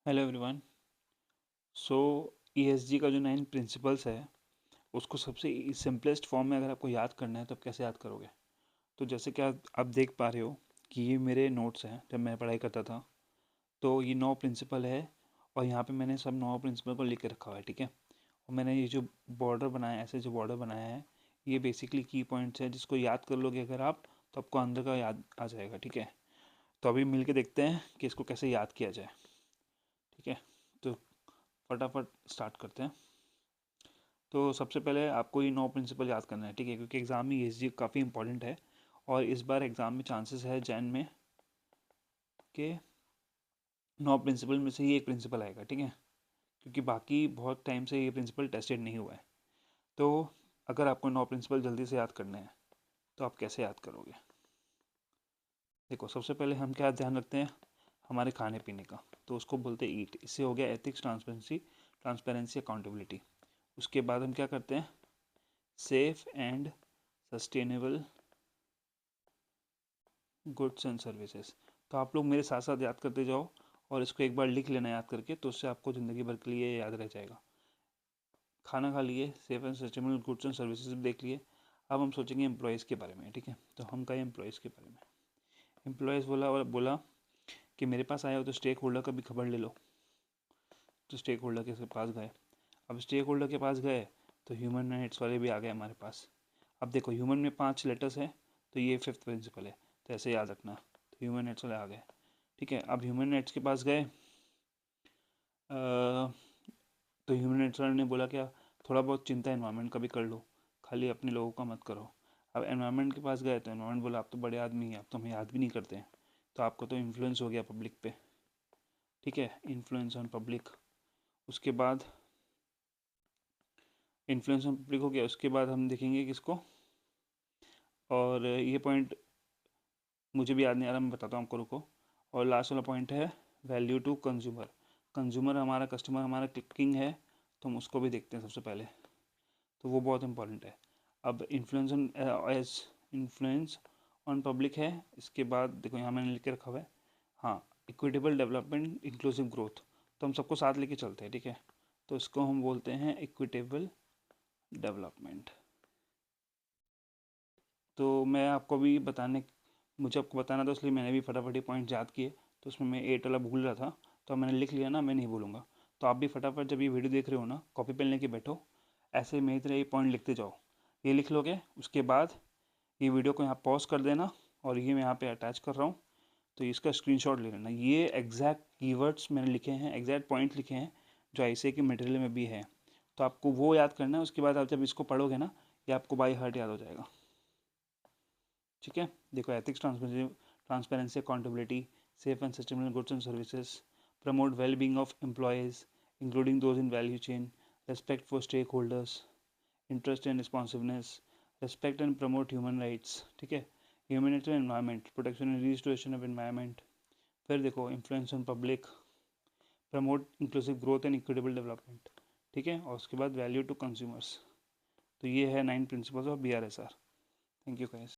Hello everyone. सो ESG का जो 9 principles है उसको सबसे सिंपलेस्ट फॉर्म में अगर आपको याद करना है तो आप कैसे याद करोगे। तो जैसे कि आप देख पा रहे हो कि ये मेरे नोट्स हैं जब मैं पढ़ाई करता था। तो ये 9 प्रिंसिपल है और यहाँ पे मैंने सब 9 प्रिंसिपल को लिख के रखा हुआ है, ठीक है। और मैंने ये जो बॉर्डर बनाया है, ऐसे जो बॉर्डर बनाया है, ये बेसिकली की पॉइंट्स है जिसको याद कर लोगे अगर आप तो आपको अंदर का याद आ जाएगा, ठीक है। तो अभी मिल के देखते हैं कि इसको कैसे याद किया जाए, ठीक है। तो फटाफट स्टार्ट करते हैं। तो सबसे पहले आपको ये 9 प्रिंसिपल याद करना है, ठीक है, क्योंकि एग्ज़ाम में ये काफ़ी इंपॉर्टेंट है। और इस बार एग्ज़ाम में चांसेस है जैन में कि 9 प्रिंसिपल में से ही एक प्रिंसिपल आएगा, ठीक है, क्योंकि बाकी बहुत टाइम से ये प्रिंसिपल टेस्टेड नहीं हुआ है। तो अगर आपको 9 प्रिंसिपल जल्दी से याद करने हैं तो आप कैसे याद करोगे। देखो, सबसे पहले हम क्या ध्यान रखते हैं, हमारे खाने पीने का। तो उसको बोलते हैं ईट। इससे हो गया एथिक्स, ट्रांसपेरेंसी, अकाउंटेबिलिटी। उसके बाद हम क्या करते हैं, safe and sustainable goods and services. तो आप लोग मेरे साथ साथ याद करते जाओ और इसको एक बार लिख लेना याद करके, तो उससे आपको ज़िंदगी भर के लिए याद रह जाएगा। खाना खा लिए, safe and sustainable goods and services देख लिए। अब हम सोचेंगे एम्प्लॉयज़ के बारे में, ठीक है। तो हम कहें एम्प्लॉयज़ के बारे में। एम्प्लॉयज़ बोला और बोला कि मेरे पास आए हो तो स्टेक होल्डर का भी खबर ले लो। तो स्टेक होल्डर के पास गए। अब स्टेक होल्डर के पास गए तो ह्यूमन राइट्स वाले भी आ गए हमारे पास। अब देखो, ह्यूमन में 5 लेटर्स है, तो ये 5th प्रिंसिपल है, तो ऐसे याद रखना। तो ह्यूमन राइट्स वाले आ गए, ठीक है। अब ह्यूमन राइट्स के पास गए, तो ह्यूमन राइट्स वाले ने बोला क्या, थोड़ा बहुत चिंता एनवायरनमेंट का भी कर लो, खाली अपने लोगों का मत करो। अब एनवायरनमेंट के पास गए तो एनवायरनमेंट बोला आप तो बड़े आदमी हैं, आप तो हमें याद भी नहीं करते हैं, तो आपको तो इन्फ्लुएंस हो गया पब्लिक पे, ठीक है, इन्फ्लुएंस ऑन पब्लिक। उसके बाद इन्फ्लुएंस ऑन पब्लिक हो गया, उसके बाद हम देखेंगे किसको। और ये पॉइंट मुझे भी याद नहीं आ रहा, मैं बताता हूँ आपको, रुको। और लास्ट वाला पॉइंट है वैल्यू टू कंज्यूमर। कंज्यूमर हमारा, कस्टमर हमारा किंग है, तो हम उसको भी देखते हैं सबसे पहले, तो वो बहुत इंपॉर्टेंट है। अब influence on age influence on public है। इसके बाद देखो यहाँ मैंने लिख के रखा हुआ है, हाँ, इक्विटेबल डेवलपमेंट, इंक्लूसिव ग्रोथ। तो हम सबको साथ लेके चलते हैं, ठीक है। तो इसको हम बोलते हैं इक्विटेबल डेवलपमेंट। तो मैं आपको भी बताने मुझे आपको बताना था, इसलिए मैंने भी फटाफट ये पॉइंट याद किए। तो उसमें मैं 8 वाला भूल रहा था, तो मैंने लिख लिया ना, मैं नहीं भूलूंगा। तो आप भी फटाफट जब ये वीडियो देख रहे हो ना, कॉपी पेन लेके बैठो, ऐसे मेरी तरह ये पॉइंट लिखते जाओ। ये लिख लोगे, उसके बाद ये वीडियो को यहाँ पॉज कर देना, और ये मैं यहाँ पे अटैच कर रहा हूँ, तो इसका स्क्रीनशॉट ले लेना। ये एग्जैक्ट कीवर्ड्स मैंने लिखे हैं, एग्जैक्ट पॉइंट लिखे हैं जो ऐसे के मटेरियल में भी है। तो आपको वो याद करना है, उसके बाद आप जब इसको पढ़ोगे ना, ये आपको बाई हार्ट याद हो जाएगा, ठीक है। देखो, ethics, transparency, accountability, safe and sustainable goods and services, promote well being of employees including those in value chain, respect for stakeholders, interest and responsiveness, respect and promote human rights, ठीक है, humanity and environment, protection and restoration of environment. फिर देखो, influence on public, promote inclusive growth and equitable development, ठीक है। और उसके बाद value to consumers. तो ये है 9 principles of BRSR। Thank you guys.